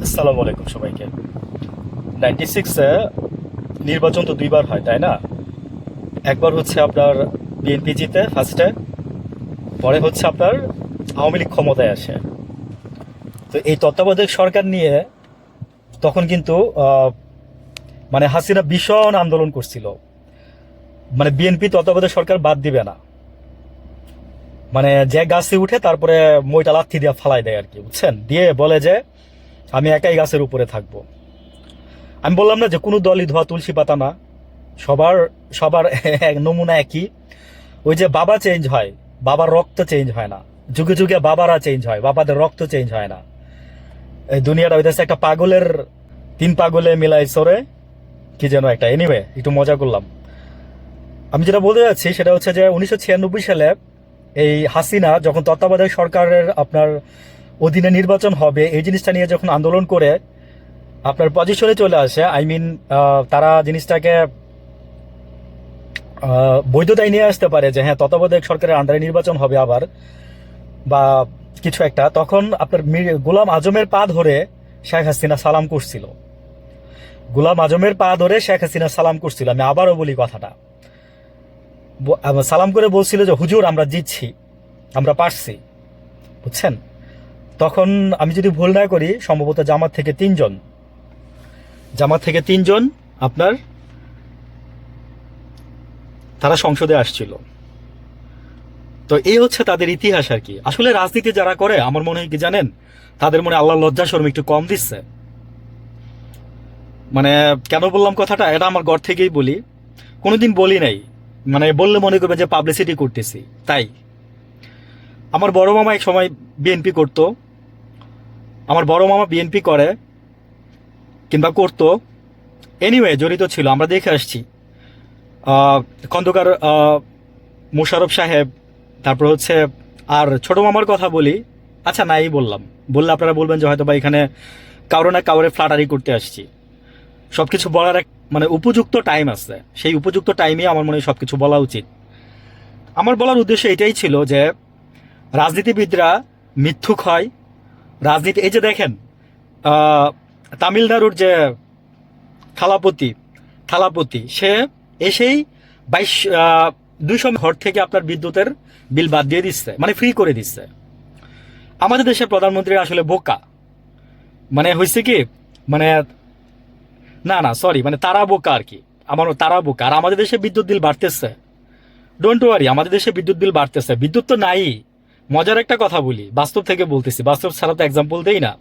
আসসালামু আলাইকুম সবাইকে। 96-এ নির্বাচন তো দুইবার হয়, তাই না? একবার হচ্ছে আপনার বিএনপি জিতে ফার্স্টে, পরে হচ্ছে আপনার আওয়ামী লীগ ক্ষমতায় আসে। তো এই তত্ত্বাবধায়ক সরকার নিয়ে তখন কিন্তু মানে হাসিনা ভীষণ আন্দোলন করছিল, মানে বিএনপি তত্ত্বাবধায়ক সরকার বাদ দিবে না, মানে যে গাছে উঠে তারপরে মইটা লাথি দিয়ে ফালাই দেয় আর কি, বুঝছেন? দিয়ে বলে যে আমি একাই গাছের উপরে থাকবো। আমি বললাম না যে কোনো দলই ধোয়া তুলসী পাতা না, সবার সবার এক নমুনা একই। ওই যে বাবা চেঞ্জ হয়, বাবার রক্ত চেঞ্জ হয় না। যুগে যুগে বাবারা চেঞ্জ হয়, বাবাদের রক্ত চেঞ্জ হয় না। এই দুনিয়াটা হইতেছে একটা পাগলের, তিন পাগলে মিলাই সরে কি যেন একটা। এনিওয়ে, একটু মজা করলাম। আমি যেটা বলতে যাচ্ছি সেটা হচ্ছে যে 1996 সালে এই হাসিনা যখন তত্ত্বাবধায়ক সরকারের আপনার অধীনে নির্বাচন হবে এই জিনিসটা নিয়ে যখন আন্দোলন করে আপনার পজিশনে চলে আসে, আই মিন তারা জিনিসটাকে বৈধতায় নিয়ে আসতে পারে যে হ্যাঁ তত্ত্বাবধায়ক সরকারের আন্ডারে নির্বাচন হবে আবার, বা কিছু একটা। তখন আপনার গোলাম আজমের পা ধরে শেখ হাসিনা সালাম করছিল, গোলাম আজমের পা ধরে শেখ হাসিনা সালাম করছিল। আমি আবারও বলি কথাটা, সালাম করে বলছিল যে হুজুর আমরা জিতছি, আমরা পারছি, বুঝছেন? তখন আমি যদি ভুল না করি সম্ভবত জামাত থেকে তিনজন আপনার তারা সংসদে আসছিল। তো এই হচ্ছে তাদের ইতিহাস আর কি। আসলে রাজনীতি যারা করে আমার মনে হয় কি জানেন, তাদের মনে আল্লাহ লজ্জা শরম একটু কম দিচ্ছে। মানে কেন বললাম কথাটা, এটা আমার ঘর থেকেই বলি, কোনোদিন বলি নাই, মানে বললে মনে করবেন যে পাবলিসিটি করতেছি। তাই আমার বড় মামা এক সময় বিএনপি করতো, আমার বড় মামা বিএনপি করে কিংবা করতো, এনিওয়ে জড়িত ছিল, আমরা দেখে আসছি। খন্দকার মোশাররফ সাহেব, তারপর হচ্ছে আর ছোট মামার কথা বলি। আচ্ছা নাই বললাম, বললে আপনারা বলবেন যে হয়তো বা এখানে কারো না কাউরে ফ্লাটারি করতে আসছি। সবকিছু বলার এক মানে উপযুক্ত টাইম আছে, সেই উপযুক্ত টাইমে আমার মনে হয় সবকিছু বলা উচিত। আমার বলার উদ্দেশ্য এটাই ছিল যে রাজনীতিবিদরা মিথ্যুক হয়। রাজনীতি এই যে দেখেন, তামিলনাড়ুর যে থালাপতি থালাপতি সে এসেই 200 ঘর থেকে আপনার বিদ্যুতের বিল বাদ দিয়ে দিচ্ছে, মানে ফ্রি করে দিচ্ছে। আমাদের দেশের প্রধানমন্ত্রী আসলে বোকা, মানে হয়েছে কি, মানে না না সরি, মানে তারা বোকা আর কি, আমার তারা বোকা। আর আমাদের দেশে বিদ্যুৎ বিল বাড়তেছে, ডোন্ট ওয়ারি, আমাদের দেশে বিদ্যুৎ বিল বাড়তেছে, বিদ্যুৎ তো নাই। মজার একটা কথা বলি, বাস্তব থেকে বলতেছি, বাস্তব ছাড়া তো এক্সাম্পল দেই না।